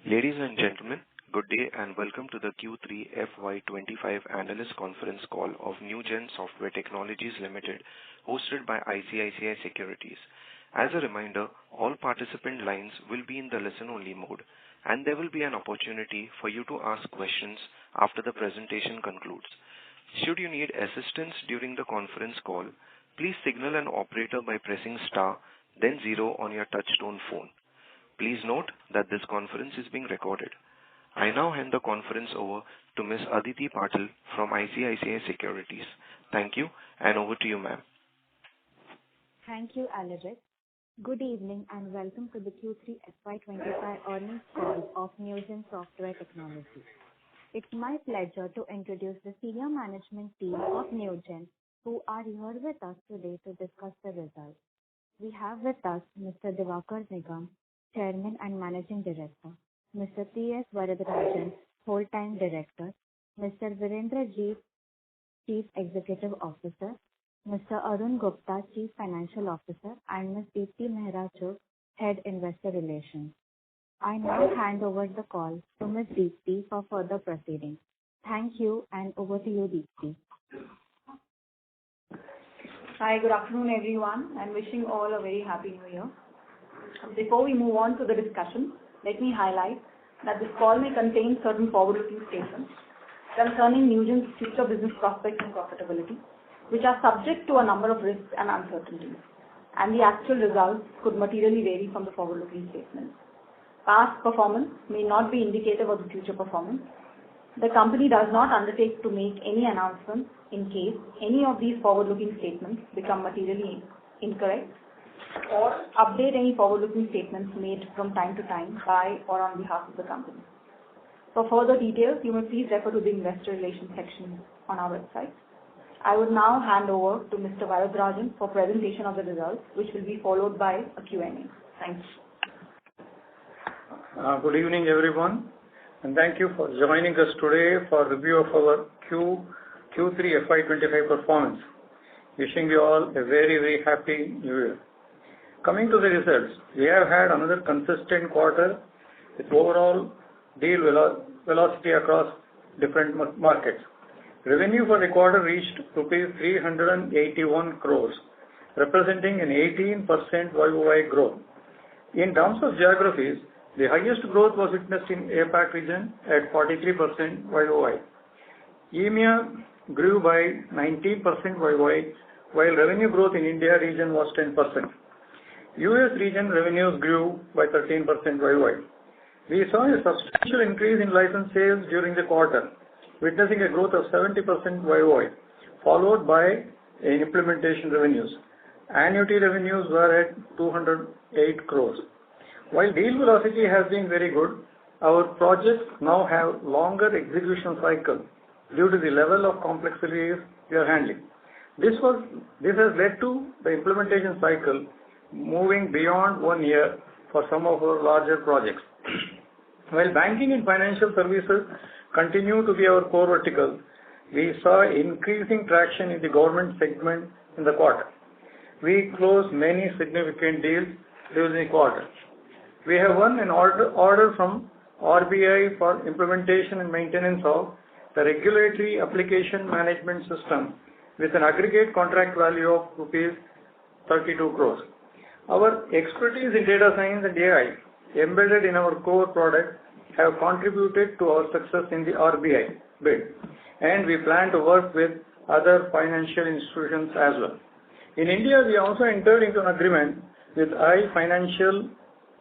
Ladies and gentlemen, good day and welcome to the Q3FY25 analyst conference call of Newgen Software Technologies Limited, hosted by ICICI Securities. As a reminder, all participant lines will be in the listen-only mode, and there will be an opportunity for you to ask questions after the presentation concludes. Should you need assistance during the conference call, please signal an operator by pressing star, then 0 on your touchtone phone. Please note that this conference is being recorded. I now hand the conference over to Ms. Aditi Patil from ICICI Securities. Thank you, and over to you, ma'am. Thank you, Alaric. Good evening and welcome to the Q3FY25 earnings call of Newgen Software Technologies. It's my pleasure to introduce the senior management team of Newgen who are here with us today to discuss the results. We have with us Mr. Diwakar Nigam, Chairman and Managing Director, Mr. P.S. Varadarajan, Whole-Time Director, Mr. Virendra Jeet, Chief Executive Officer, Mr. Arun Gupta, Chief Financial Officer, and Ms. Deepti Mehra Chugh, Head Investor Relations. I now hand over the call to Ms. Deepti for further proceedings. Thank you, and over to you, Deepti. Hi, good afternoon, everyone, and wishing all a very happy new year. Before we move on to the discussion, let me highlight that this call may contain certain forward-looking statements concerning Newgen's future business prospects and profitability, which are subject to a number of risks and uncertainties, and the actual results could materially vary from the forward-looking statements. Past performance may not be indicative of the future performance. The company does not undertake to make any announcements in case any of these forward-looking statements become materially incorrect, or update any forward-looking statements made from time to time by or on behalf of the company. For further details, you may please refer to the Investor Relations section on our website. I would now hand over to Mr. Varadarajan for presentation of the results, which will be followed by a Q&A. Thanks. Good evening, everyone, and thank you for joining us today for review of our Q3 FY25 performance. Wishing you all a very, very happy New Year. Coming to the results, we have had another consistent quarter with overall deal velocity across different markets. Revenue for the quarter reached rupees 381 crores, representing an 18% YOY growth. In terms of geographies, the highest growth was witnessed in APAC region at 43% YOY. EMEA grew by 19% YOY, while revenue growth in India region was 10%. US region revenues grew by 13% YOY. We saw a substantial increase in license sales during the quarter, witnessing a growth of 70% YOY, followed by implementation revenues. Annuity revenues were at 208 crores. While deal velocity has been very good, our projects now have longer execution cycle due to the level of complexity we are handling. This has led to the implementation cycle moving beyond 1 year for some of our larger projects. While banking and financial services continue to be our core vertical, we saw increasing traction in the government segment in the quarter. We closed many significant deals during the quarter. We have won an order from RBI for implementation and maintenance of the regulatory application management system with an aggregate contract value of rupees 32 crores. Our expertise in data science and AI embedded in our core product have contributed to our success in the RBI bid, and we plan to work with other financial institutions as well. In India, we also entered into an agreement with iFinancial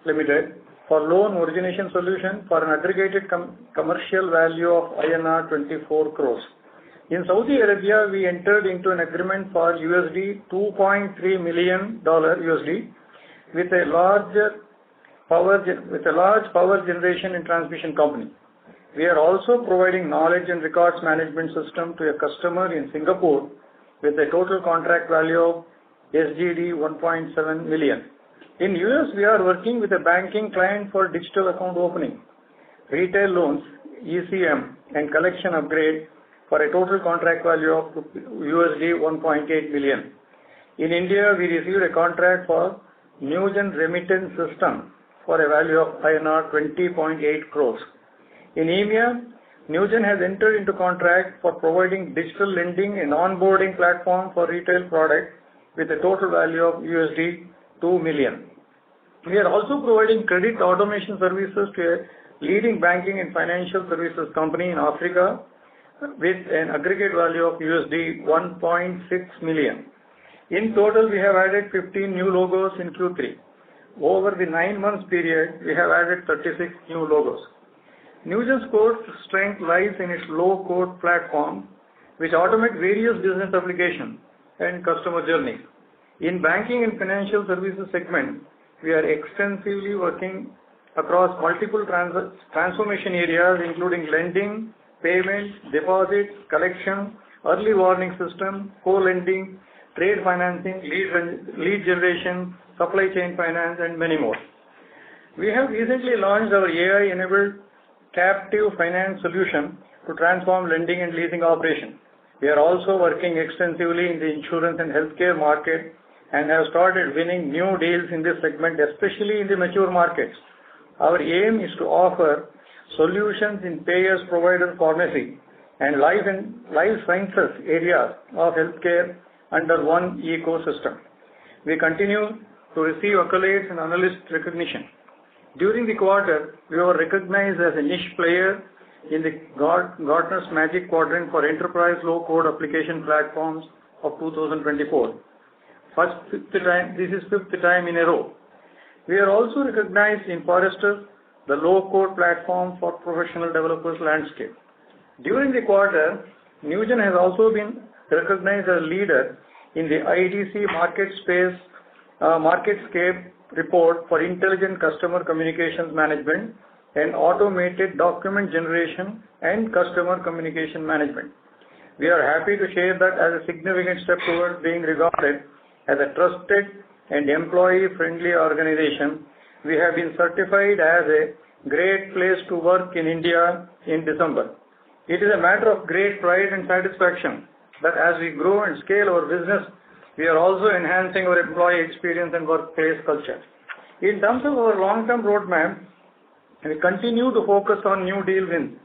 Limited for Loan Origination Solutions for an aggregated commercial value of INR 24 crores. In Saudi Arabia, we entered into an agreement for $2.3 million with a large power generation and transmission company. We are also providing knowledge and records management system to a customer in Singapore with a total contract value of SGD 1.7 million. In US, we are working with a banking client for digital account opening, retail loans, ECM, and collection upgrade for a total contract value of USD 1.8 million. In India, we received a contract for Newgen remittance system for a value of INR 20.8 crores. In EMEA, Newgen has entered into contract for providing digital lending and onboarding platform for retail products with a total value of $2 million. We are also providing credit automation services to a leading banking and financial services company in Africa with an aggregate value of $1.6 million. In total, we have added 15 new logos in Q3. Over the 9 months period, we have added 36 new logos. Newgen's core strength lies in its low-code platform, which automates various business applications and customer journeys. In banking and financial services segment, we are extensively working across multiple transformation areas, including lending, payments, deposits, collection, early warning system, co-lending, trade financing, lead generation, supply chain finance, and many more. We have recently launched our AI-enabled captive finance solution to transform lending and leasing operations. We are also working extensively in the insurance and healthcare market and have started winning new deals in this segment, especially in the mature markets. Our aim is to offer solutions in payers, provider, pharmacy, and life sciences areas of healthcare under one ecosystem. We continue to receive accolades and analyst recognition. During the quarter, we were recognized as a niche player in the Gartner's Magic Quadrant for Enterprise Low-Code Application Platforms of 2024. This is fifth time in a row. We are also recognized in Forrester's the low-code platform for professional developers landscape. During the quarter, Newgen has also been recognized as a leader in the IDC MarketScape report for intelligent customer communications management and automated document generation and customer communication management. We are happy to share that as a significant step towards being regarded as a trusted and employee-friendly organization. We have been certified as a great place to work in India in December. It is a matter of great pride and satisfaction that as we grow and scale our business, we are also enhancing our employee experience and workplace culture. In terms of our long-term roadmap, we continue to focus on new deal wins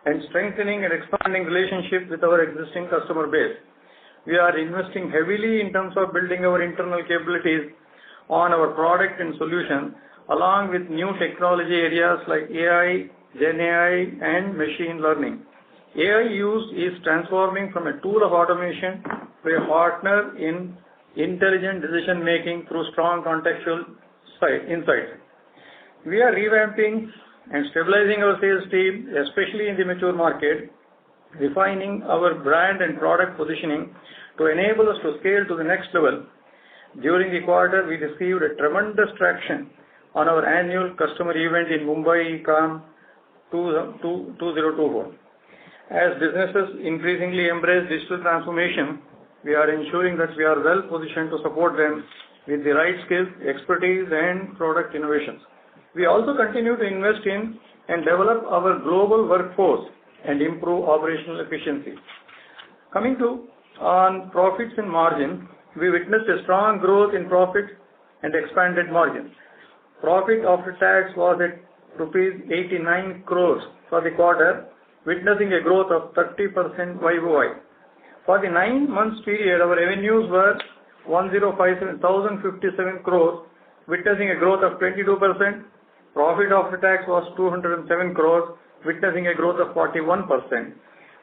and strengthening and expanding relationships with our existing customer base. We are investing heavily in terms of building our internal capabilities on our product and solution, along with new technology areas like AI, Gen AI, and machine learning. AI use is transforming from a tool of automation to a partner in intelligent decision making through strong contextual insights. We are revamping and stabilizing our sales team, especially in the mature market, refining our brand and product positioning to enable us to scale to the next level. During the quarter, we received a tremendous traction on our annual customer event in Mumbai, ECOM 2024. As businesses increasingly embrace digital transformation, we are ensuring that we are well positioned to support them with the right skills, expertise, and product innovations. We also continue to invest in and develop our global workforce and improve operational efficiency. Coming to on profits and margin, we witnessed a strong growth in profit and expanded margins. Profit after tax was at rupees 89 crores for the quarter, witnessing a growth of 30% YOY. For the 9 months period, our revenues were 1,057 crores, witnessing a growth of 22%. Profit after tax was 207 crores, witnessing a growth of 41%.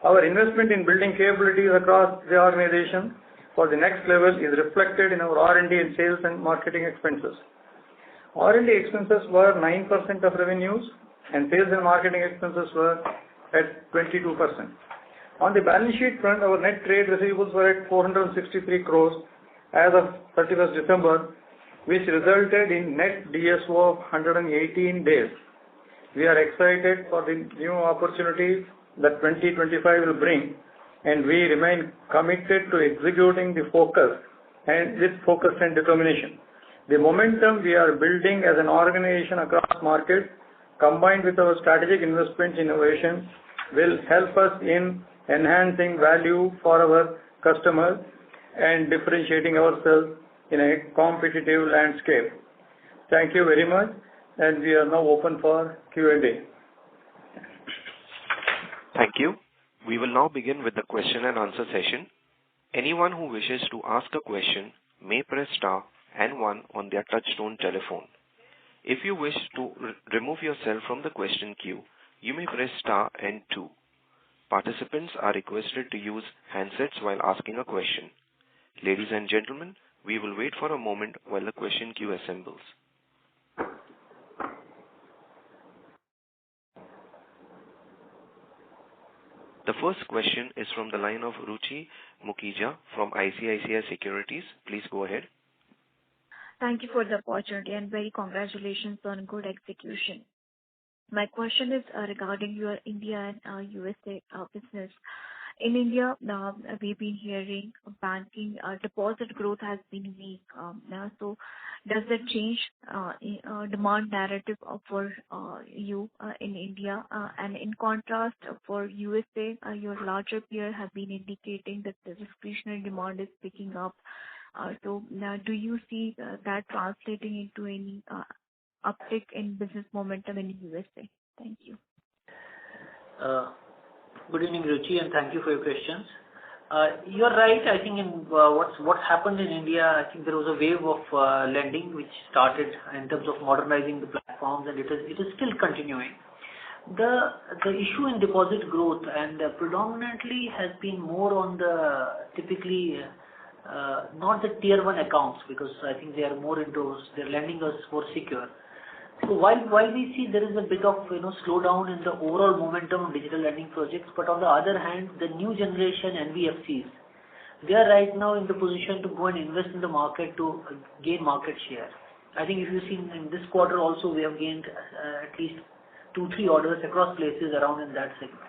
Our investment in building capabilities across the organization for the next level is reflected in our R&D and sales and marketing expenses. R&D expenses were 9% of revenues and sales and marketing expenses were at 22%. On the balance sheet front, our net trade receivables were at 463 crores as of 31st December, which resulted in net DSO of 118 days. We are excited for the new opportunities that 2025 will bring, and we remain committed to executing the focus and determination. The momentum we are building as an organization across markets, combined with our strategic investment in innovation, will help us in enhancing value for our customers and differentiating ourselves in a competitive landscape. Thank you very much. and we are now open for Q&A. Thank you. We will now begin with the question and answer session. Anyone who wishes to ask a question may press star and one on their touchtone telephone. If you wish to remove yourself from the question queue, you may press star and two. Participants are requested to use handsets while asking a question. Ladies and gentlemen, we will wait for a moment while the question queue assembles. The first question is from the line of Ruchi Mukhija from ICICI Securities. Please go ahead. Thank you for the opportunity and very congratulations on good execution. My question is regarding your India and USA business. In India, we've been hearing banking deposit growth has been weak. So does that change demand narrative for you in India? And in contrast, for USA, your larger peer have been indicating that the discretionary demand is picking up. So now do you see that translating into any uptick in business momentum in USA? Thank you. Good evening, Ruchi, and thank you for your questions. You're right. I think in what's happened in India, I think there was a wave of lending which started in terms of modernizing the platforms, and it is still continuing. The issue in deposit growth and predominantly has been more on the typically not the tier 1 accounts, because I think they are more into they're lending us more secure. So while we see there is a bit of slowdown in the overall momentum of digital lending projects, but on the other hand, the new generation NBFCs, they are right now in the position to go and invest in the market to gain market share. I think if you've seen in this quarter also, we have gained at least 2-3 orders across places around in that segment.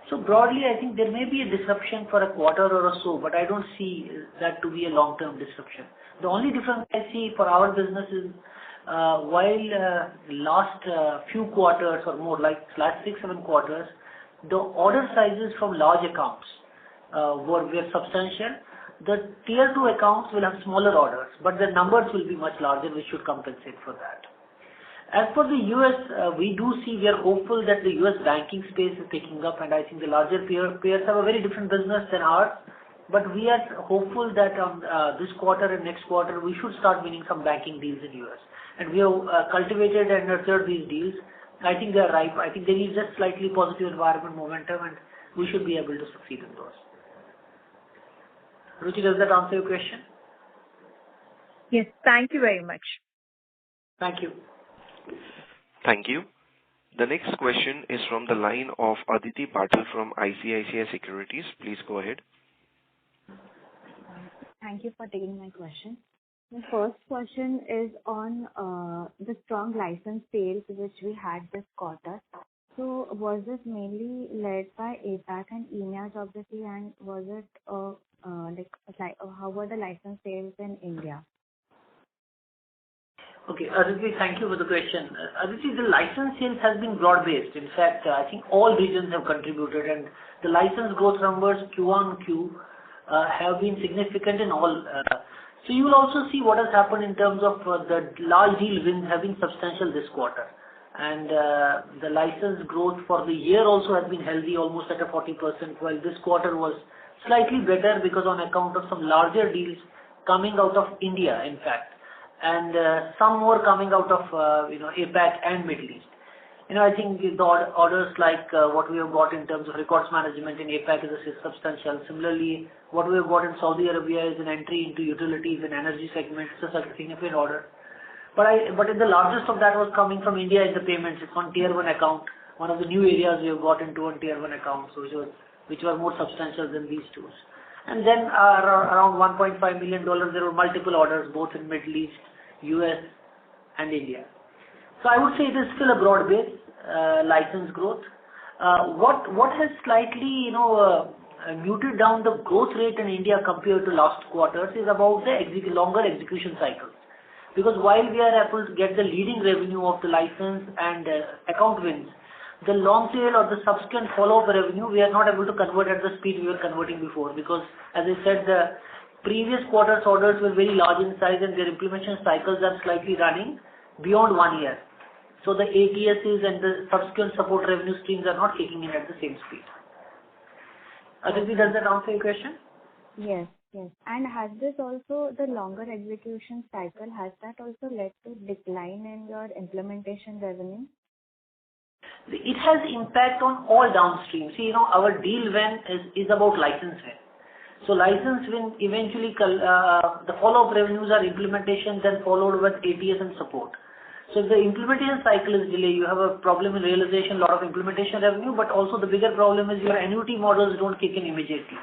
So broadly, I think there may be a disruption for a quarter or so, but I don't see that to be a long-term disruption. The only difference I see for our business is while last few quarters or more like last 6-7 quarters, the order sizes from large accounts were substantial. The tier 2 accounts will have smaller orders, but the numbers will be much larger, which should compensate for that. As for the US, we are hopeful that the US banking space is picking up, and I think the larger peers have a very different business than ours. But we are hopeful that this quarter and next quarter, we should start winning some banking deals in US. And we have cultivated and nurtured these deals. I think they are ripe. I think they need just slightly positive environment momentum, and we should be able to succeed in those. Ruchi, does that answer your question? Yes, thank you very much. Thank you. Thank you. The next question is from the line of Aditi Patil from ICICI Securities. Please go ahead. Thank you for taking my question. The first question is on the strong license sales which we had this quarter. So was this mainly led by APAC and EMEA geography, and was it how were the license sales in India? Okay, Aditi, thank you for the question. Aditi, the license sales has been broad-based. In fact, I think all regions have contributed, and the license growth numbers Q1Q have been significant in all. So you will also see what has happened in terms of the large deal wins have been substantial this quarter. And the license growth for the year also has been healthy, almost at a 40%, while this quarter was slightly better because on account of some larger deals coming out of India, in fact, and some more coming out of APAC and Middle East. I think the orders like what we have got in terms of records management in APAC is substantial. Similarly, what we have got in Saudi Arabia is an entry into utilities and energy segment. It's a significant order. But the largest of that was coming from India in the payments. It's on tier 1 account, one of the new areas we have got into on tier 1 accounts, which were more substantial than these two. And then around $1.5 million, there were multiple orders both in Middle East, US, and India. So I would say it is still a broad-based license growth. What has slightly muted down the growth rate in India compared to last quarters is about the longer execution cycles. Because while we are able to get the leading revenue of the license and account wins, the long tail or the subsequent follow-up revenue, we are not able to convert at the speed we were converting before. Because as I said, the previous quarter's orders were very large in size and their implementation cycles are slightly running beyond 1 year. So the ATSs and the subsequent support revenue streams are not kicking in at the same speed. Aditi, does that answer your question? Yes, yes. And has this also, the longer execution cycle, has that also led to decline in your implementation revenue? It has impact on all downstream. See, our deal win is about license win. So license win eventually, the follow-up revenues are implementation, then followed with ATS and support. So if the implementation cycle is delayed, you have a problem in realization, lot of implementation revenue, but also the bigger problem is your annuity models don't kick in immediately.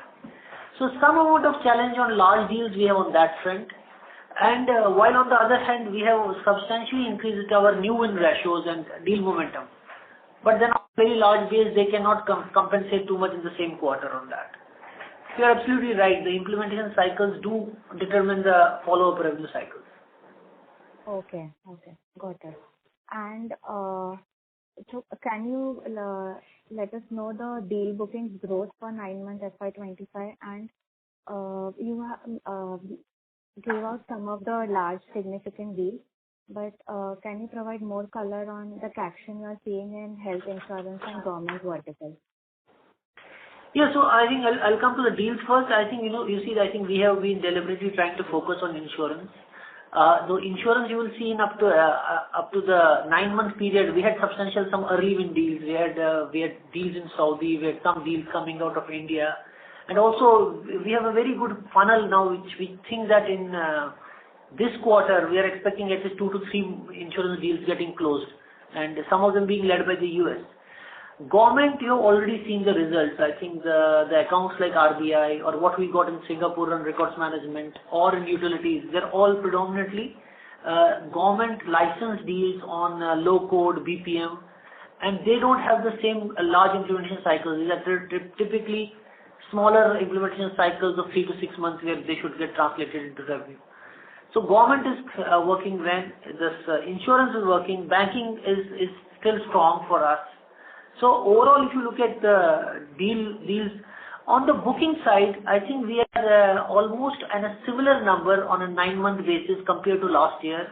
So some amount of challenge on large deals we have on that front. And while on the other hand, we have substantially increased our new win ratios and deal momentum. But then on a very large base, they cannot compensate too much in the same quarter on that. You are absolutely right. The implementation cycles do determine the follow-up revenue cycles. Okay, got it. And so can you let us know the deal bookings growth for 9 months FY25, and you gave out some of the large significant deals, but can you provide more color on the traction you are seeing in health insurance and government verticals? Yeah, so I think I'll come to the deals first. I think, I think we have been deliberately trying to focus on insurance. Though insurance you will see in up to the 9-month period, we had substantial some early win deals. We had deals in Saudi, we had some deals coming out of India. And also we have a very good funnel now, which we think that in this quarter we are expecting at least 2 to 3 insurance deals getting closed, and some of them being led by the US. Government, you have already seen the results. I think the accounts like RBI or what we got in Singapore on records management or in utilities, they're all predominantly government license deals on low code BPM, and they don't have the same large implementation cycles. These are typically smaller implementation cycles of 3 to 6 months where they should get translated into revenue. So government is working well. This insurance is working. Banking is still strong for us. So overall, if you look at the deals on the booking side, I think we are almost at a similar number on a 9-month basis compared to last year.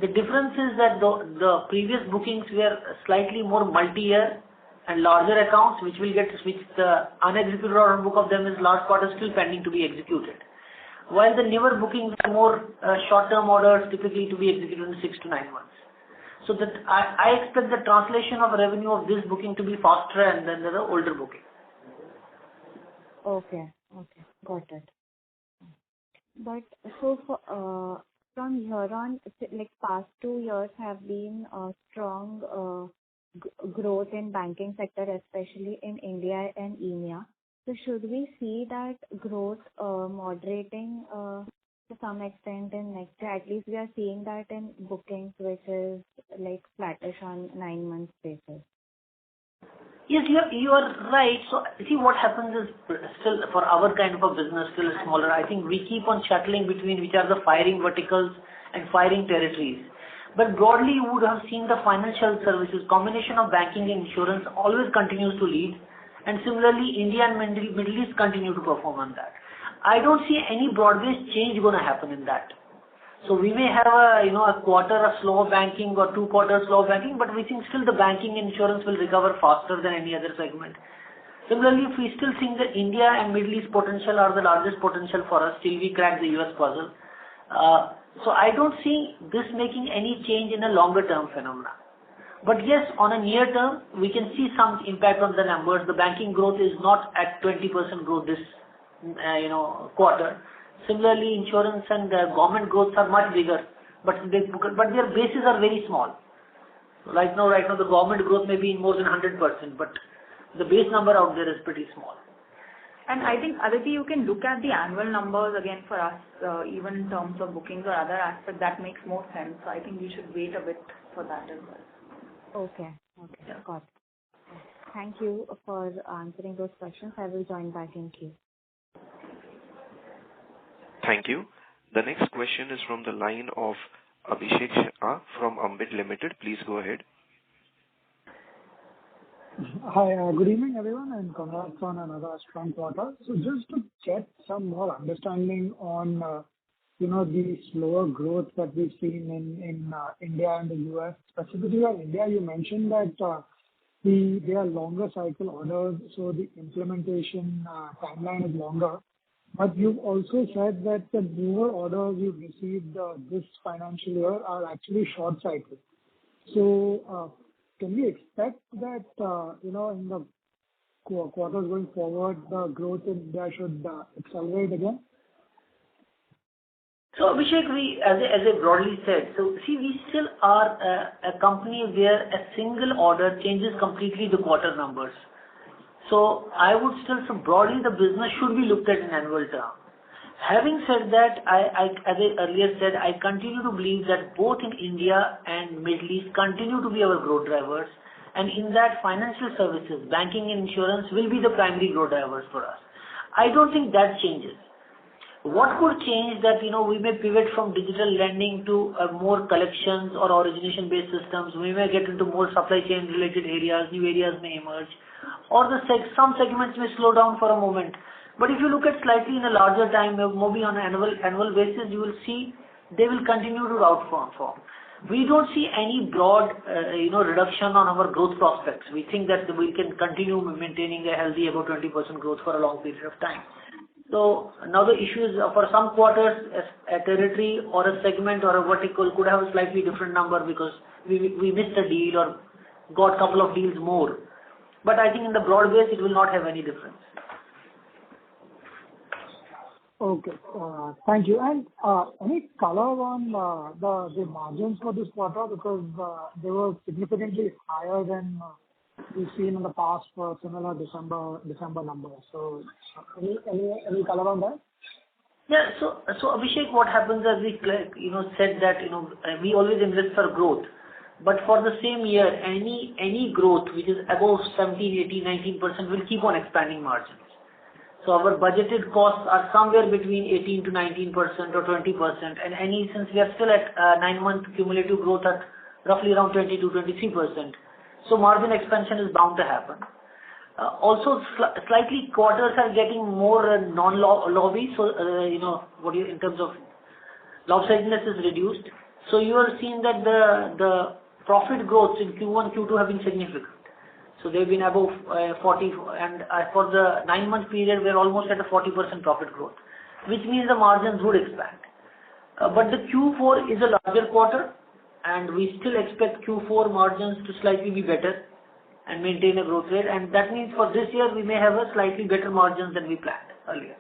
The difference is that the previous bookings were slightly more multi-year and larger accounts, which the unexecuted order book of them is large part is still pending to be executed. While the newer bookings are more short-term orders, typically to be executed in 6 to 9 months. So that I expect the translation of revenue of this booking to be faster than the older booking. Okay, got it. But so for, from here on, like past 2 years have been strong growth in banking sector, especially in India and EMEA. So should we see that growth moderating to some extent in next year? At least we are seeing that in bookings, which is like flattish on 9 months basis. Yes, you are right. So see, what happens is still for our kind of a business, still smaller. I think we keep on shuttling between which are the firing verticals and firing territories. But broadly, you would have seen the financial services combination of banking and insurance always continues to lead, and similarly, India and Middle East continue to perform on that. I don't see any broad-based change going to happen in that. So we may have a quarter of slow banking or 2 quarters slow banking, but we think still the banking and insurance will recover faster than any other segment. Similarly, if we still think that India and Middle East potential are the largest potential for us till we crack the US puzzle. So I don't see this making any change in a longer term phenomena. But yes, on a near term, we can see some impact on the numbers. The banking growth is not at 20% growth this quarter. Similarly, insurance and government growths are much bigger, but their bases are very small. Right now the government growth may be more than 100%, but the base number out there is pretty small. And I think, Aditi, you can look at the annual numbers again for us, even in terms of bookings or other aspects. That makes more sense. So I think we should wait a bit for that as well. Okay, got it. Thank you for answering those questions. I will join back in queue. Thank you. The next question is from the line of Abhishek Shah from Ambit Limited. Please go ahead. Hi, good evening everyone, and congrats on another strong quarter. So just to get some more understanding on the slower growth that we've seen in India and the US. Specifically on India, you mentioned that they are longer cycle orders, so the implementation timeline is longer. But you've also said that the newer orders you've received this financial year are actually short cycle. So, can we expect that, in the quarters going forward, the growth in India should accelerate again? So Abhishek, as I broadly said, we still are a company where a single order changes completely the quarter numbers. So I would still say broadly the business should be looked at in annual term. Having said that, as I earlier said, I continue to believe that both in India and Middle East continue to be our growth drivers, and in that financial services, banking and insurance will be the primary growth drivers for us. I don't think that changes. What could change that, we may pivot from digital lending to more collections or origination-based systems. We may get into more supply chain related areas, new areas may emerge, or some segments may slow down for a moment. But if you look at slightly in a larger time, maybe on an annual basis, you will see they will continue to outperform. We don't see any broad, reduction on our growth prospects. We think that we can continue maintaining a healthy about 20% growth for a long period of time. So now the issue is for some quarters, a territory or a segment or a vertical could have a slightly different number because we missed a deal or got a couple of deals more. But I think in the broad base, it will not have any difference. Okay. Thank you. And any color on the margins for this quarter? Because they were significantly higher than we've seen in the past for similar December numbers. So any color on that? Yeah. So Abhishek, what happens as we said that we always invest for growth, but for the same year, any growth which is above 17, 18, 19% will keep on expanding margins. So our budgeted costs are somewhere between 18 to 19% or 20%, and since we are still at 9-month cumulative growth at roughly around 20 to 23%. So margin expansion is bound to happen. Also, slightly quarters are getting more non-lobby, so in terms of lopsidedness is reduced. So you are seeing that the profit growth in Q1, Q2 have been significant. So they've been above 40, and for the 9-month period, we're almost at a 40% profit growth, which means the margins would expand. But the Q4 is a larger quarter, and we still expect Q4 margins to slightly be better and maintain a growth rate. And that means for this year, we may have a slightly better margins than we planned earlier.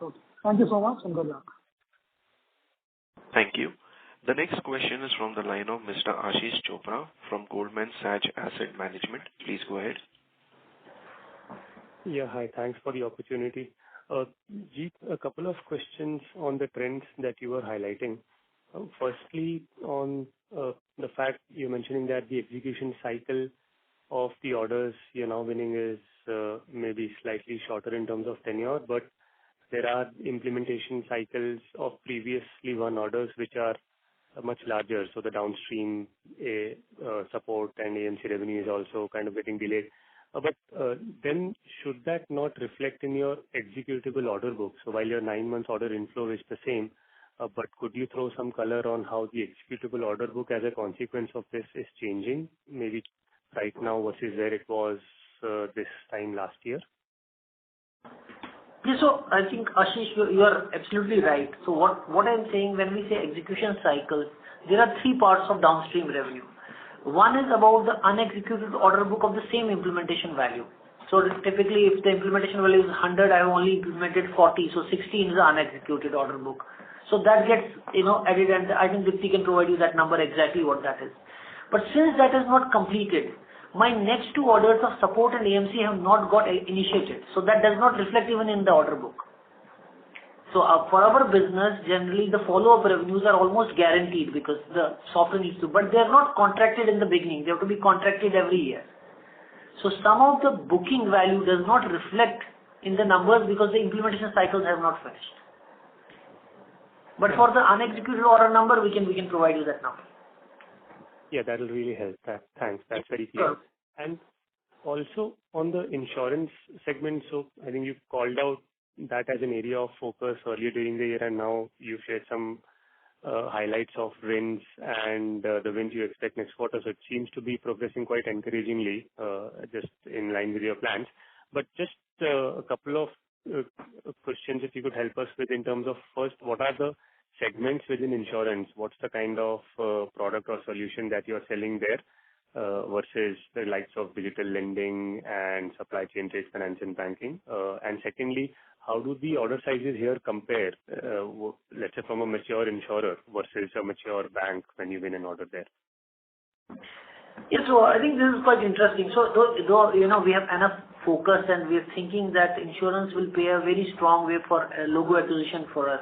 Okay. Thank you so much, and good luck. Thank you. The next question is from the line of Mr. Ashish Chopra from Goldman Sachs Asset Management. Please go ahead. Yeah, hi. Thanks for the opportunity. Jeet, a couple of questions on the trends that you were highlighting. Firstly, on the fact you're mentioning that the execution cycle of the orders you're now winning is maybe slightly shorter in terms of tenure, but there are implementation cycles of previously won orders which are much larger. So the downstream support and AMC revenue is also kind of getting delayed. But then should that not reflect in your executable order book? So while your 9 months order inflow is the same, but could you throw some color on how the executable order book as a consequence of this is changing, maybe right now versus where it was this time last year? Yeah, so I think, Ashish, you are absolutely right. So what I'm saying when we say execution cycle, there are 3 parts of downstream revenue. One is about the unexecuted order book of the same implementation value. So typically, if the implementation value is 100, I have only implemented 40, so 16 is the unexecuted order book. So that gets added, and I think Dipti can provide you that number exactly what that is. But since that is not completed, my next 2 orders of support and AMC have not got initiated. So that does not reflect even in the order book. So for our business, generally the follow-up revenues are almost guaranteed because the software needs to, but they are not contracted in the beginning. They have to be contracted every year. So some of the booking value does not reflect in the numbers because the implementation cycles have not finished. But for the unexecuted order number, we can provide you that number. Yeah, that will really help. Thanks. That's very clear. Sure. And also on the insurance segment, so I think you called out that as an area of focus earlier during the year, and now you've shared some highlights of wins and the wins you expect next quarter. So it seems to be progressing quite encouragingly, just in line with your plans. But just a couple of questions, if you could help us with in terms of, first, what are the segments within insurance? What's the kind of product or solution that you're selling there versus the likes of digital lending and supply chain trade finance and banking? And secondly, how do the order sizes here compare, let's say, from a mature insurer versus a mature bank when you win an order there? Yeah, so I think this is quite interesting. So though we have enough focus and we are thinking that insurance will play a very strong way for logo acquisition for us.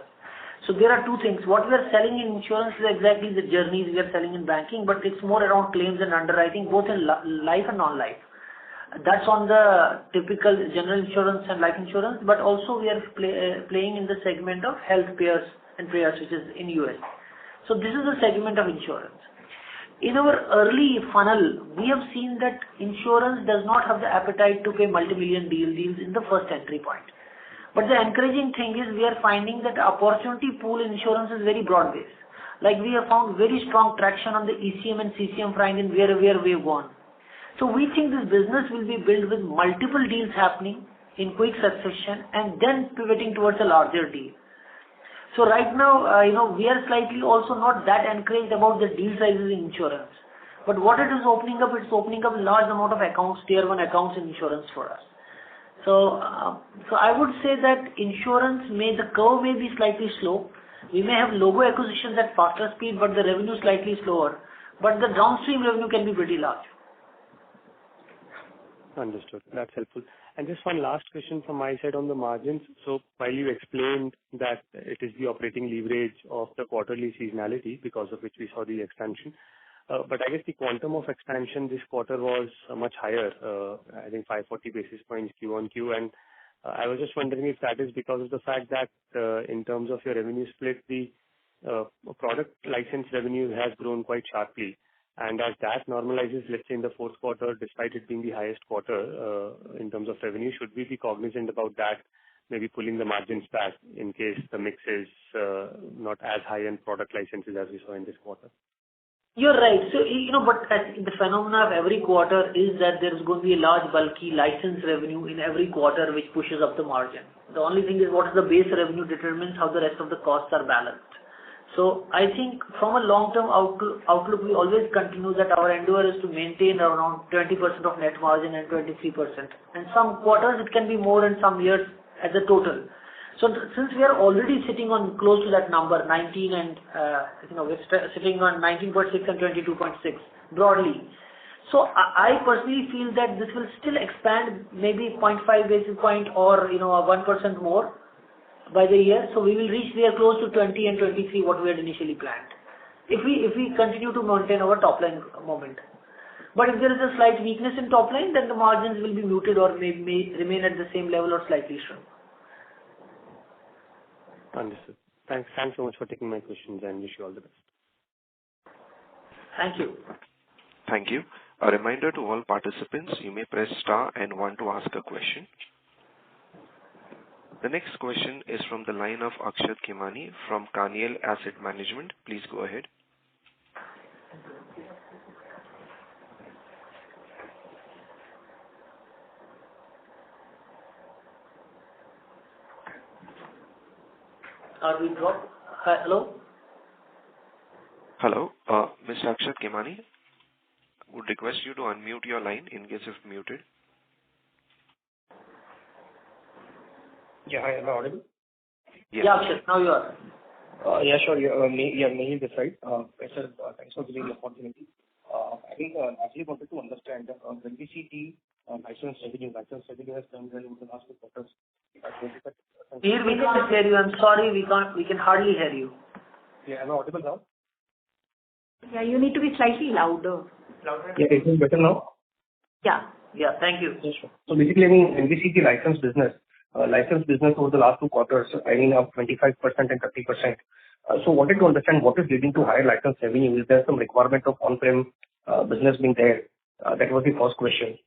So there are two things. What we are selling in insurance is exactly the journeys we are selling in banking, but it's more around claims and underwriting, both in life and non-life. That's on the typical general insurance and life insurance, but also we are playing in the segment of health payers and payers, which is in US. So this is the segment of insurance. In our early funnel, we have seen that insurance does not have the appetite to pay multi-million deals in the first entry point. But the encouraging thing is we are finding that opportunity pool in insurance is very broad-based. Like we have found very strong traction on the ECM and CCM front in where we have gone. So we think this business will be built with multiple deals happening in quick succession and then pivoting towards a larger deal. So right now, we are slightly also not that encouraged about the deal sizes in insurance. But what it is opening up, it's opening up a large amount of accounts, tier 1 accounts in insurance for us. So I would say that insurance the curve may be slightly slow. We may have logo acquisitions at faster speed, but the revenue slightly slower. But the downstream revenue can be pretty large. Understood. That's helpful. And just one last question from my side on the margins. So while you explained that it is the operating leverage of the quarterly seasonality because of which we saw the expansion, but I guess the quantum of expansion this quarter was much higher, I think 540 basis points Q on Q. And I was just wondering if that is because of the fact that in terms of your revenue split, the product license revenue has grown quite sharply. And as that normalizes, let's say in the fourth quarter, despite it being the highest quarter in terms of revenue, should we be cognizant about that, maybe pulling the margins back in case the mix is not as high in product licenses as we saw in this quarter? You're right. So, but the phenomena of every quarter is that there's going to be a large bulky license revenue in every quarter which pushes up the margin. The only thing is what is the base revenue determines how the rest of the costs are balanced. So I think from a long-term outlook, we always continue that our endeavor is to maintain around 20% of net margin and 23%. And some quarters it can be more and some years as a total. So since we are already sitting on close to that number, 19 and, we're sitting on 19.6 and 22.6 broadly. So I personally feel that this will still expand maybe 0.5 basis point or, 1% more by the year. So we will reach there close to 20 and 23 what we had initially planned. If we continue to maintain our top line momentum. But if there is a slight weakness in top line, then the margins will be muted or may remain at the same level or slightly shrunk. Understood. Thanks so much for taking my questions and wish you all the best. Thank you. Thank you. A reminder to all participants, you may press star and 1 to ask a question. The next question is from the line of Akshat Khemani from Carnelian Asset Management. Please go ahead. Are we dropped? Hello? Hello, Mr. Akshat Khemani. Would request you to unmute your line in case if muted. Yeah, hi, am I audible? Yes. Yeah, Akshat, now you are. Yeah, sure. Mehul this side. Sir, thanks for giving the opportunity. I think I actually wanted to understand when we see the license revenue has done well over the last 2 quarters. Here we can't hear you. I'm sorry, we can hardly hear you. Yeah, am I audible now? Yeah, you need to be slightly louder. Yeah, is it better now? Yeah. Yeah, thank you. Yes, sure. So basically, when we see the license business over the last 2 quarters, up 25% and 30%. So wanted to understand what is leading to higher license revenue. Is there some requirement of on-prem business being there? That was the first question.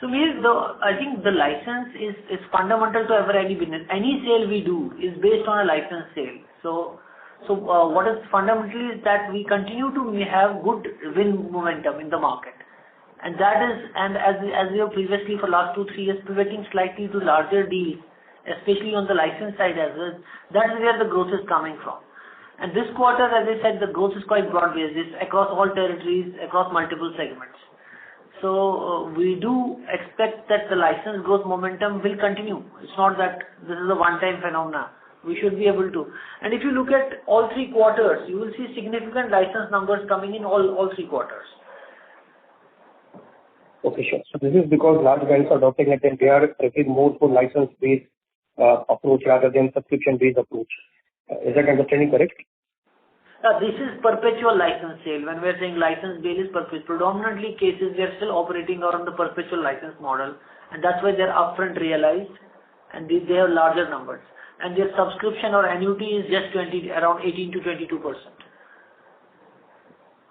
So I think the license is fundamental to any business. Any sale we do is based on a license sale. So what is fundamental is that we continue to have good win momentum in the market. And that is, and as we have previously for last 2-3 years pivoting slightly to larger deals, especially on the license side as well, that is where the growth is coming from. And this quarter, as I said, the growth is quite broad-based. It's across all territories, across multiple segments. So we do expect that the license growth momentum will continue. It's not that this is a one-time phenomena. We should be able to. And if you look at all 3 quarters, you will see significant license numbers coming in all 3 quarters. Okay, sure. So this is because large banks are adopting it and they are taking more for license-based approach rather than subscription-based approach. Is that understanding correct? This is perpetual license sale. When we are saying license sale is perpetual, predominantly cases we are still operating on the perpetual license model, and that's why they're upfront realized, and they have larger numbers. And their subscription or annuity is just around 18 to 22%.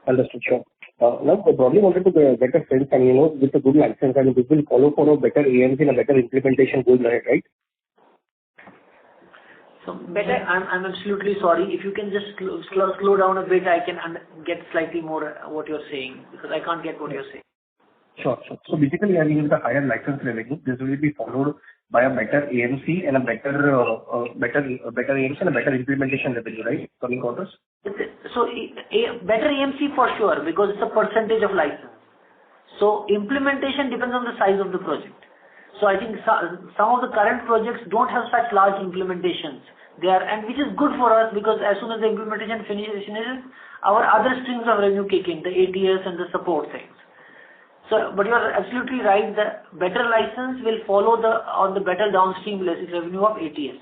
Understood, sure. Now, I probably wanted to get a sense, and with a good license, and this will follow for a better AMC and a better implementation going ahead, right? So better, I'm absolutely sorry. If you can just slow down a bit, I can get slightly more what you're saying, because I can't get what you're saying. Sure. So basically, I mean, with the higher license revenue, this will be followed by a better AMC and a better AMC and a better implementation revenue, right? Coming quarters. So better AMC for sure, because it's a percentage of license. So implementation depends on the size of the project. So I think some of the current projects don't have such large implementations. And which is good for us, because as soon as the implementation finishes, our other streams of revenue kick in, the ATS and the support things. So, but you are absolutely right. The better license will follow on the better downstream revenue of ATS.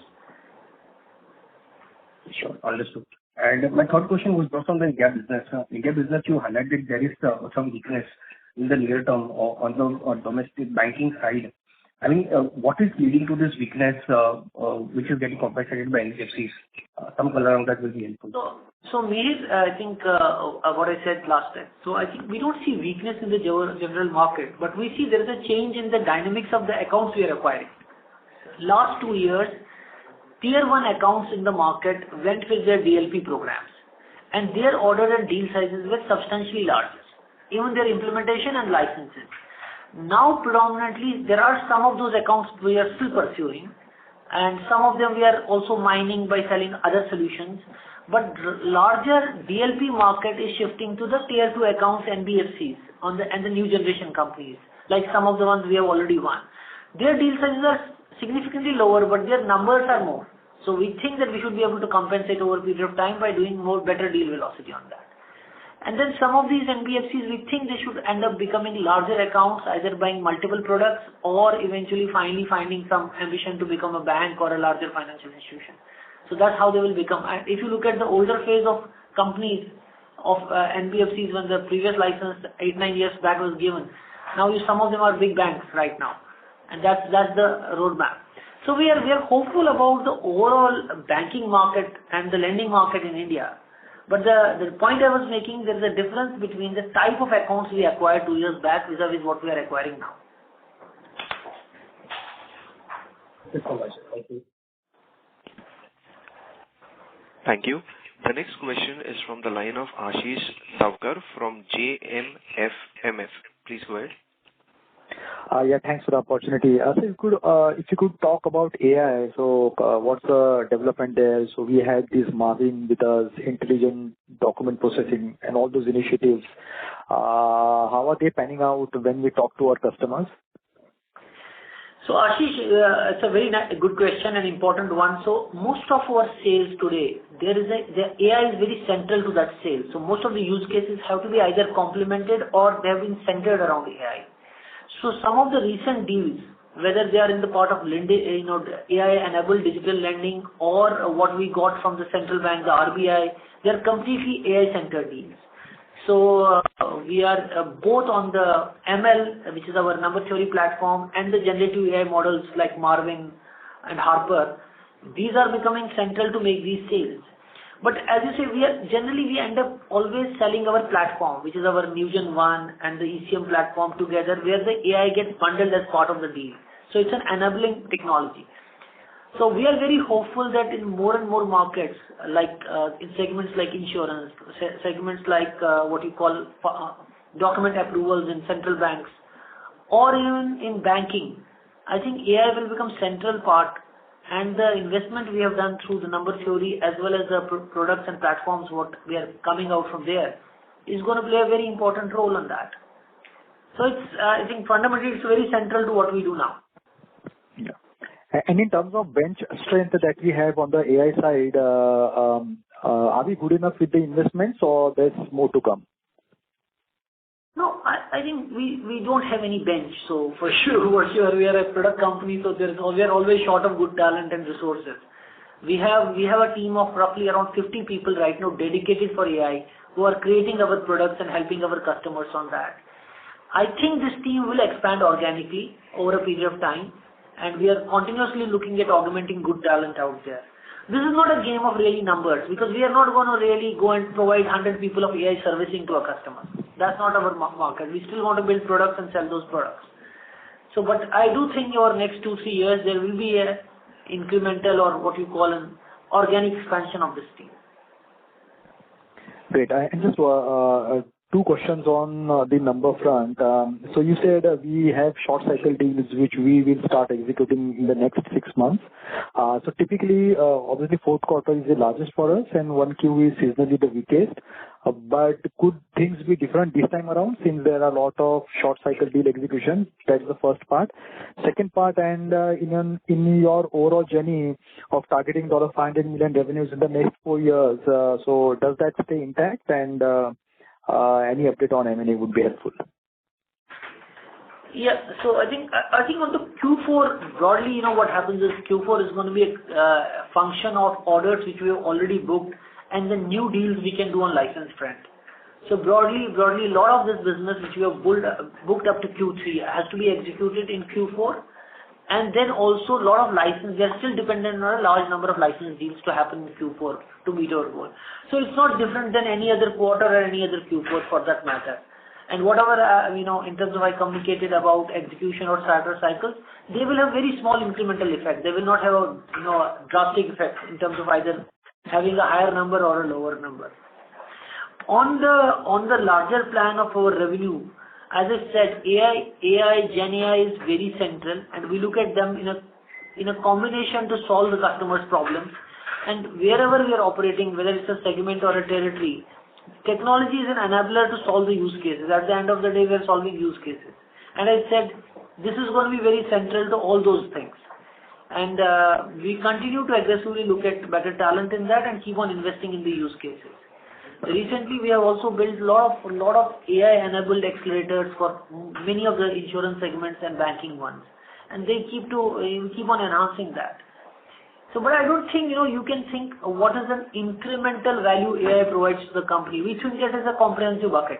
Sure, understood. And my third question was just on the India business. India business, you highlighted there is some weakness in the near term on the domestic banking side. I mean, what is leading to this weakness, which is getting compensated by NBFCs? Some color on that will be helpful. So Mihir, I think what I said last time. So I think we don't see weakness in the general market, but we see there is a change in the dynamics of the accounts we are acquiring. Last 2 years, tier 1 accounts in the market went with their DLP programs, and their order and deal sizes were substantially larger, even their implementation and licenses. Now, predominantly, there are some of those accounts we are still pursuing, and some of them we are also mining by selling other solutions. But larger DLP market is shifting to the tier 2 accounts, NBFCs, and the new generation companies, like some of the ones we have already won. Their deal sizes are significantly lower, but their numbers are more. So we think that we should be able to compensate over a period of time by doing better deal velocity on that. And then some of these NBFCs, we think they should end up becoming larger accounts, either buying multiple products or eventually finally finding some ambition to become a bank or a larger financial institution. So that's how they will become. And if you look at the older phase of companies, of NBFCs, when the previous license 8-9 years back was given, now some of them are big banks right now. And that's the roadmap. So we are hopeful about the overall banking market and the lending market in India. But the point I was making, there is a difference between the type of accounts we acquired 2 years back vis-a-vis what we are acquiring now. Thank you. Thank you. The next question is from the line of Ashish Savkar from JMFMF. Please go ahead. Yeah, thanks for the opportunity. So if you could talk about AI, so what's the development there? So we had this Marvin with us, intelligent document processing and all those initiatives. How are they panning out when we talk to our customers? So Ashish, it's a very good question and important one. So most of our sales today, the AI is very central to that sale. So most of the use cases have to be either complemented or they have been centered around AI. So some of the recent deals, whether they are in the part of lending, AI-enabled digital lending, or what we got from the central bank, the RBI, they are completely AI-centered deals. So we are both on the ML, which is our number theory platform, and the generative AI models like Marvin and Harper. These are becoming central to make these sales. But as you say, we end up always selling our platform, which is our Newgen One and the ECM platform together, where the AI gets bundled as part of the deal. So it's an enabling technology. So we are very hopeful that in more and more markets, like in segments like insurance, segments like what you call document approvals in central banks, or even in banking, I think AI will become central part, and the investment we have done through the number theory as well as the products and platforms what we are coming out from there is going to play a very important role on that. So it's I think fundamentally it's very central to what we do now. Yeah. And in terms of bench strength that we have on the AI side, are we good enough with the investments or there's more to come? No, I think we don't have any bench. So for sure, we are a product company, so we are always short of good talent and resources. We have a team of roughly around 50 people right now dedicated for AI who are creating our products and helping our customers on that. I think this team will expand organically over a period of time, and we are continuously looking at augmenting good talent out there. This is not a game of really numbers, because we are not going to really go and provide 100 people of AI servicing to our customers. That's not our market. We still want to build products and sell those products. So, but I do think over next 2-3 years, there will be a incremental or what you call an organic expansion of this team. Great. And just two questions on the number front. So you said we have short cycle deals which we will start executing in the next 6 months. So typically, obviously fourth quarter is the largest for us and 1Q is seasonally the weakest. But could things be different this time around since there are a lot of short cycle deal execution? That's the first part. Second part, and in your overall journey of targeting $500 million revenues in the next 4 years, so does that stay intact? And any update on M&A would be helpful. Yeah. So I think on the Q4, broadly, what happens is Q4 is going to be a function of orders which we have already booked and the new deals we can do on license front. So broadly, a lot of this business which we have booked up to Q3 has to be executed in Q4. And then also a lot of license, we are still dependent on a large number of license deals to happen in Q4 to meet our goal. So it's not different than any other quarter or any other Q4 for that matter. And whatever, in terms of I communicated about execution or starter cycles, they will have very small incremental effect. They will not have a drastic effect in terms of either having a higher number or a lower number. On the larger plan of our revenue, as I said, Gen AI is very central, and we look at them in a combination to solve the customer's problems. And wherever we are operating, whether it's a segment or a territory, technology is an enabler to solve the use cases. At the end of the day, we are solving use cases. And I said, this is going to be very central to all those things. And we continue to aggressively look at better talent in that and keep on investing in the use cases. Recently, we have also built a lot of AI-enabled accelerators for many of the insurance segments and banking ones, and they keep on enhancing that. So, but I don't think you can think what is an incremental value AI provides to the company. We think it as a comprehensive bucket.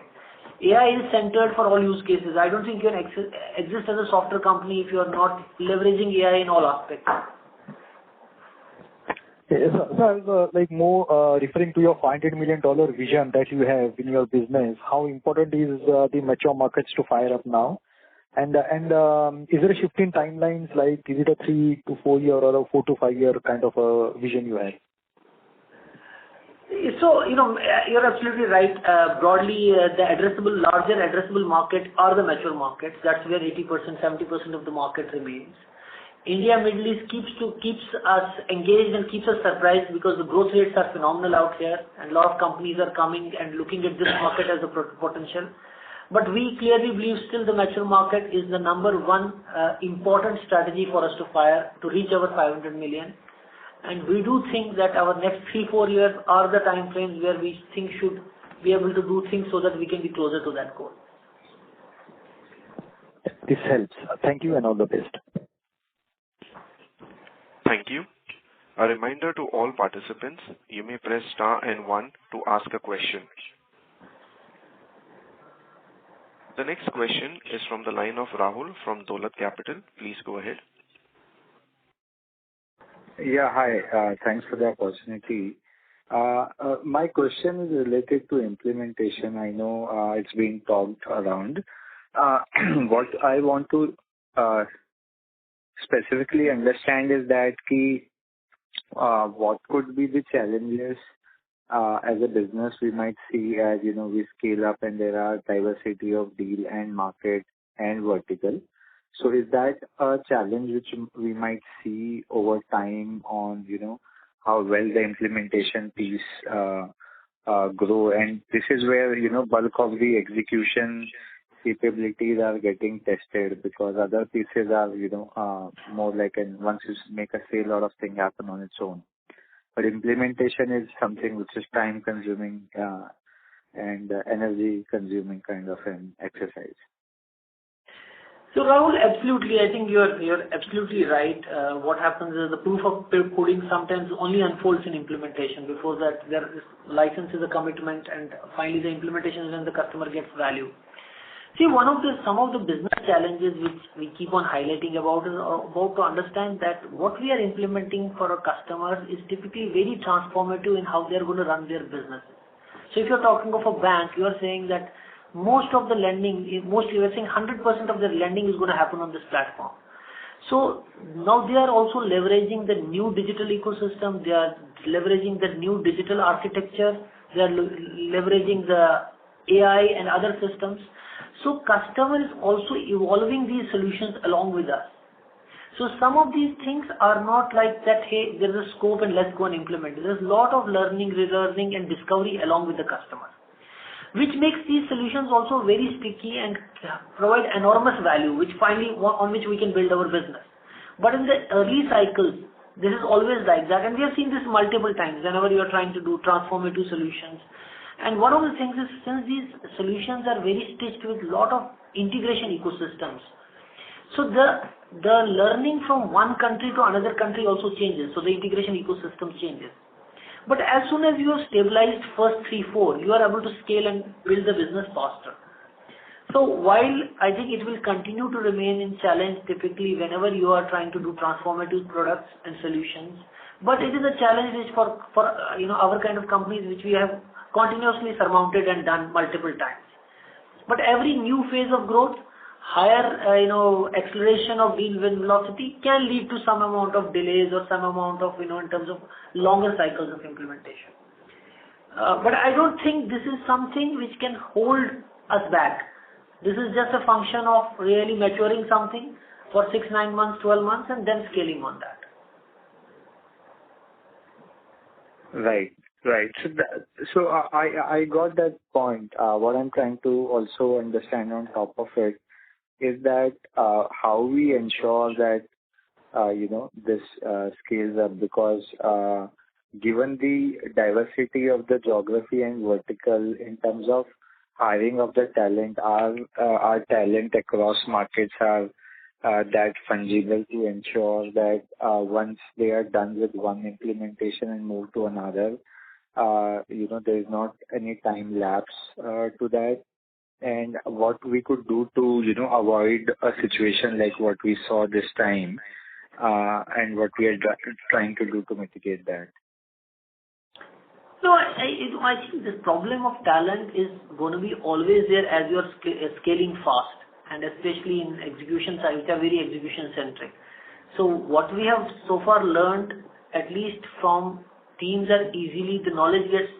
AI is centered for all use cases. I don't think you can exist as a software company if you are not leveraging AI in all aspects. Yes, so I was more referring to your $500 million vision that you have in your business. How important is the mature markets to fire up now? And is there a shift in timelines, like is it a 3 to 4 year or a 4 to 5 year kind of a vision you have? So, you're absolutely right. Broadly, the larger addressable market are the mature markets. That's where 80%, 70% of the market remains. India, Middle East keeps us engaged and keeps us surprised because the growth rates are phenomenal out here, and a lot of companies are coming and looking at this market as a potential. But we clearly believe still the mature market is the number one important strategy for us to fire to reach our 500 million. And we do think that our next 3-4 years are the time frames where we think should be able to do things so that we can be closer to that goal. This helps. Thank you and all the best. Thank you. A reminder to all participants, you may press star and 1 to ask a question. The next question is from the line of Rahul from Dolat Capital. Please go ahead. Yeah, hi. Thanks for the opportunity. My question is related to implementation. I know it's being talked around. What I want to specifically understand is that what could be the challenges as a business we might see as, we scale up and there are diversity of deal and market and vertical. So is that a challenge which we might see over time on, how well the implementation piece grow? And this is where, bulk of the execution capabilities are getting tested, because other pieces are, more like once you make a sale, a lot of things happen on its own. But implementation is something which is time consuming and energy consuming kind of an exercise. So Rahul, absolutely. I think you're absolutely right. What happens is the proof of coding sometimes only unfolds in implementation. Before that, there is license is a commitment, and finally the implementation is when the customer gets value. See, some of the business challenges which we keep on highlighting about is about to understand that what we are implementing for our customers is typically very transformative in how they are going to run their businesses. So if you're talking of a bank, you are saying that most of the lending, mostly we're saying 100% of their lending is going to happen on this platform. So now they are also leveraging the new digital ecosystem, they are leveraging the new digital architecture, they are leveraging the AI and other systems. So customer is also evolving these solutions along with us. So some of these things are not like that, hey, there is a scope and let's go and implement. There is a lot of learning, relearning and discovery along with the customer, which makes these solutions also very sticky and provide enormous value, which finally on which we can build our business. But in the early cycles, this is always like that, and we have seen this multiple times whenever you are trying to do transformative solutions. And one of the things is, since these solutions are very stitched with a lot of integration ecosystems, so the learning from one country to another country also changes, so the integration ecosystem changes. But as soon as you have stabilized first 3-4, you are able to scale and build the business faster. So while I think it will continue to remain in challenge typically whenever you are trying to do transformative products and solutions, but it is a challenge which for our kind of companies which we have continuously surmounted and done multiple times. But every new phase of growth, higher acceleration of deal win velocity can lead to some amount of delays or some amount of in terms of longer cycles of implementation. But I don't think this is something which can hold us back. This is just a function of really maturing something for 6, 9 months, 12 months and then scaling on that. Right. So I got that point. What I'm trying to also understand on top of it is that how we ensure that this scales up, because given the diversity of the geography and vertical in terms of hiring of the talent, our talent across markets are that fungible to ensure that once they are done with one implementation and move to another, there is not any time lapse to that. And what we could do to, avoid a situation like what we saw this time, and what we are trying to do to mitigate that. No, I think this problem of talent is going to be always there as you are scaling fast, and especially in execution side, which are very execution centric. So what we have so far learned, at least from teams, that easily the knowledge gets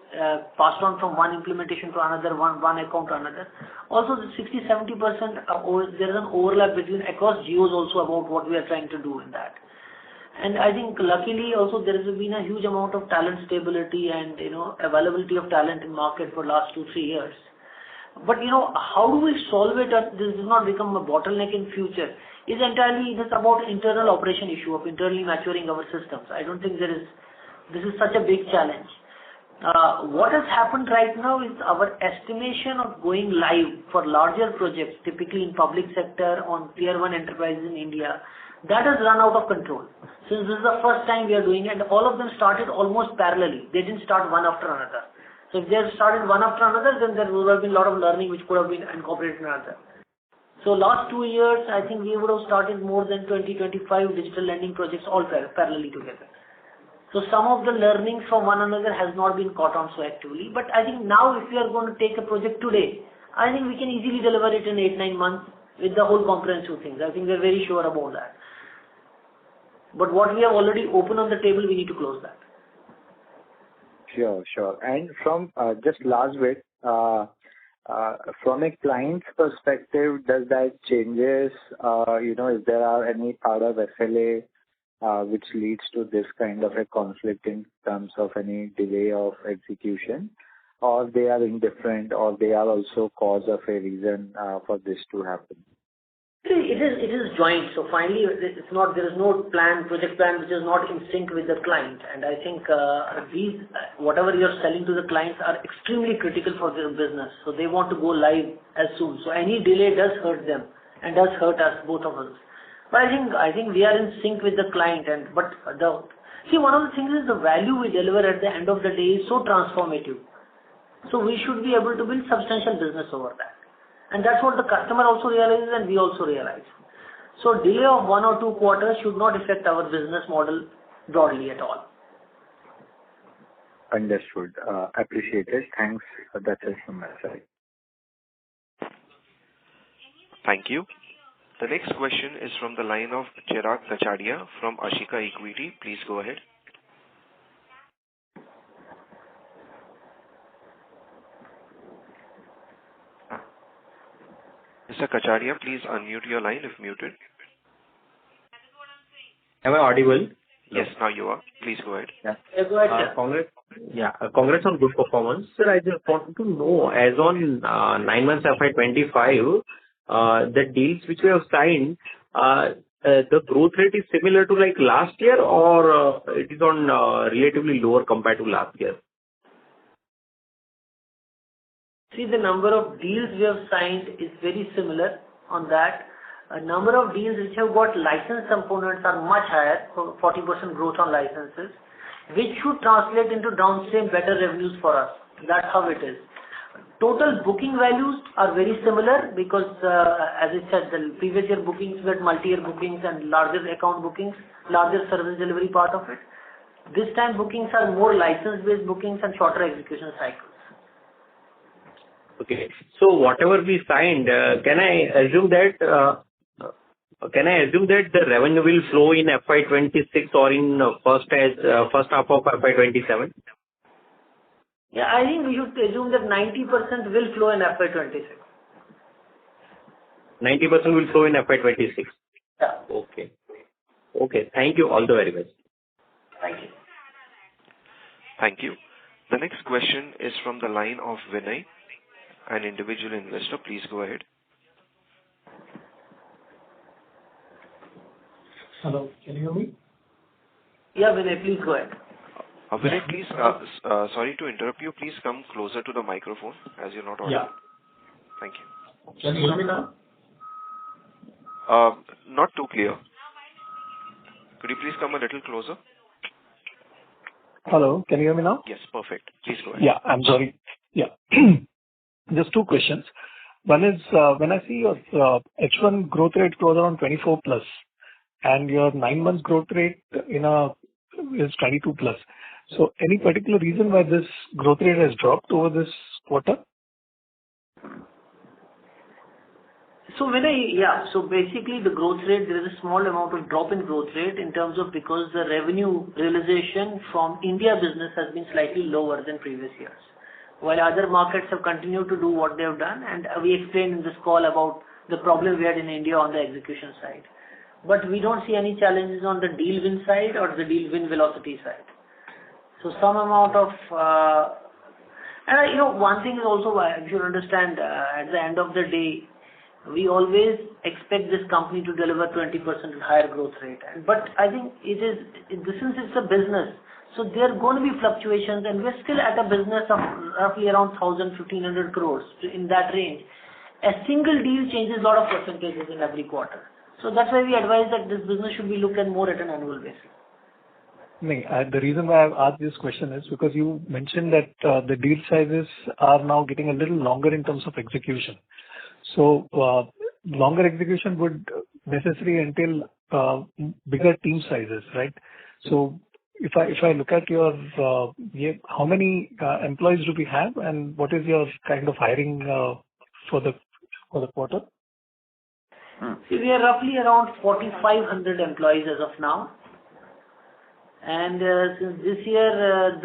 passed on from one implementation to another, one account to another. Also, the 60-70% there is an overlap between across geos also about what we are trying to do in that. And I think luckily also there has been a huge amount of talent stability and availability of talent in market for last 2-3 years. But how do we solve it that this does not become a bottleneck in future? Is entirely this about internal operation issue of internally maturing our systems. I don't think this is such a big challenge. What has happened right now is our estimation of going live for larger projects, typically in public sector on tier 1 enterprises in India, that has run out of control. Since this is the first time we are doing it, and all of them started almost parallelly. They didn't start one after another. So if they had started one after another, then there would have been a lot of learning which could have been incorporated in another. So last 2 years, I think we would have started more than 20-25 digital lending projects all parallelly together. So some of the learnings from one another has not been caught on so actively. But I think now if we are going to take a project today, I think we can easily deliver it in 8-9 months with the whole comprehensive things. I think we are very sure about that. But what we have already opened on the table, we need to close that. Sure. And from just last bit, from a client's perspective, does that changes, if there are any part of SLA which leads to this kind of a conflict in terms of any delay of execution, or they are indifferent, or they are also cause of a reason for this to happen? It is joint. So finally, there is no project plan which is not in sync with the client. And I think whatever you're selling to the clients are extremely critical for their business. So they want to go live as soon. So any delay does hurt them and does hurt us, both of us. But I think we are in sync with the client. One of the things is the value we deliver at the end of the day is so transformative. So we should be able to build substantial business over that. And that's what the customer also realizes and we also realize. So delay of 1 or 2 quarters should not affect our business model broadly at all. Understood. Appreciate it. Thanks. That's it from my side. Thank you. The next question is from the line of Chirag Kacharia from Ashika Equity. Please go ahead. Mr. Kacharia, please unmute your line if muted. Am I audible? Yes, now you are. Please go ahead. Yeah, go ahead. Congrats on good performance. Sir, I just wanted to know, as on 9 months FY25, the deals which we have signed, the growth rate is similar to like last year, or it is on relatively lower compared to last year? See, the number of deals we have signed is very similar on that. A number of deals which have got license components are much higher, so 40% growth on licenses, which should translate into downstream better revenues for us. That's how it is. Total booking values are very similar because, as I said, the previous year bookings were multi-year bookings and larger account bookings, larger service delivery part of it. This time bookings are more license-based bookings and shorter execution cycles. Okay. So whatever we signed, can I assume that the revenue will flow in FY26 or in first half of FY27? Yeah, I think we should assume that 90% will flow in FY26. 90% will flow in FY26. Yeah. Okay. Thank you. All the very best. Thank you. Thank you. The next question is from the line of Vinay, an individual investor. Please go ahead. Hello, can you hear me? Yeah, Vinay, please go ahead. Vinay, please, sorry to interrupt you. Please come closer to the microphone as you're not audible. Yeah. Thank you. Can you hear me now? Not too clear. Could you please come a little closer? Hello, can you hear me now? Yes, perfect. Please go ahead. Yeah, I'm sorry. Yeah. Just 2 questions. One is, when I see your H1 growth rate goes around 24 plus, and your 9 months growth rate is 22 plus. So any particular reason why this growth rate has dropped over this quarter? So basically the growth rate, there is a small amount of drop in growth rate in terms of because the revenue realization from India business has been slightly lower than previous years, while other markets have continued to do what they have done, and we explained in this call about the problem we had in India on the execution side. But we don't see any challenges on the deal win side or the deal win velocity side. So some amount of, one thing is also you should understand, at the end of the day, we always expect this company to deliver 20% higher growth rate. But I think since it's a business, so there are going to be fluctuations, and we're still at a business of roughly around 1,000-1,500 crores in that range. A single deal changes a lot of percentages in every quarter. So that's why we advise that this business should be looked at more at an annual basis. The reason why I've asked this question is because you mentioned that the deal sizes are now getting a little longer in terms of execution. So longer execution would necessarily entail bigger team sizes, right? So if I look at your, how many employees do we have, and what is your kind of hiring for the quarter? See, we are roughly around 4,500 employees as of now. And since this year,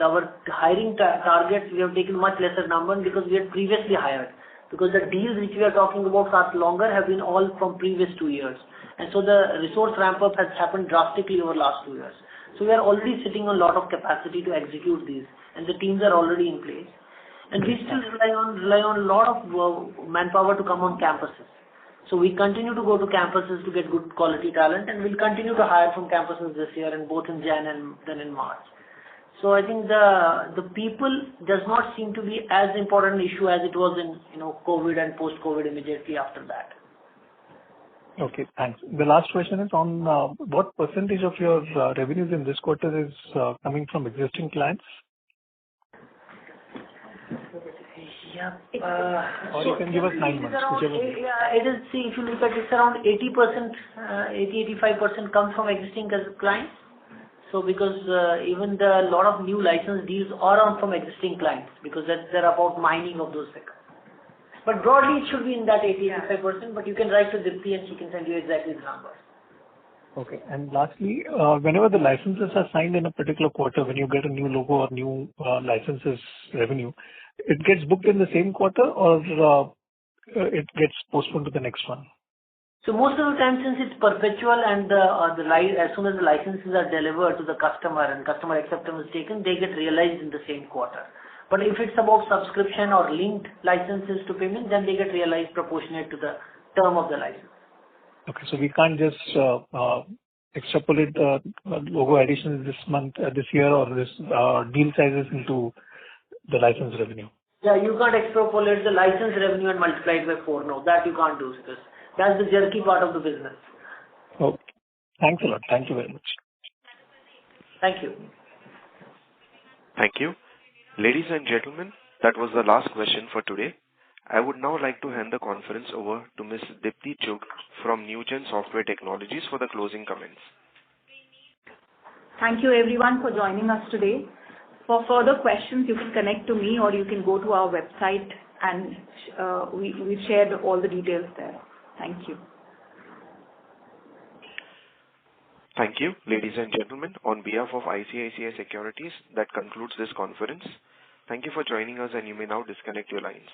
our hiring targets, we have taken much lesser number because we had previously hired. Because the deals which we are talking about are longer have been all from previous 2 years. And so the resource ramp up has happened drastically over last 2 years. So we are already sitting on a lot of capacity to execute these, and the teams are already in place. And we still rely on a lot of manpower to come on campuses. So we continue to go to campuses to get good quality talent, and we'll continue to hire from campuses this year, and both in Jan and then in March. So I think the people does not seem to be as important issue as it was in COVID and post-COVID immediately after that. Okay, thanks. The last question is on what percentage of your revenues in this quarter is coming from existing clients? Yeah. Or you can give us 9 months. It is, see, if you look at it, it's around 80%, 80-85% comes from existing clients. So because even a lot of new license deals are from existing clients because they're about mining of those figures. But broadly, it should be in that 80-85%, but you can write to Dipti and she can send you exactly the numbers. Okay. And lastly, whenever the licenses are signed in a particular quarter, when you get a new logo or new licenses revenue, it gets booked in the same quarter or it gets postponed to the next one? So most of the time, since it's perpetual and as soon as the licenses are delivered to the customer and customer acceptance is taken, they get realized in the same quarter. But if it's about subscription or linked licenses to payment, then they get realized proportionate to the term of the license. Okay, so we can't just extrapolate the logo additions this month, this year, or this deal sizes into the license revenue. Yeah, you can't extrapolate the license revenue and multiply it by 4. No, that you can't do because that's the jerky part of the business. Okay. Thanks a lot. Thank you very much. Thank you. Thank you. Ladies and gentlemen, that was the last question for today. I would now like to hand the conference over to Ms. Dipti Chugh from Newgen Software Technologies for the closing comments. Thank you everyone for joining us today. For further questions, you can connect to me or you can go to our website and we shared all the details there. Thank you. Thank you, ladies and gentlemen. On behalf of ICICI Securities, that concludes this conference. Thank you for joining us and you may now disconnect your lines.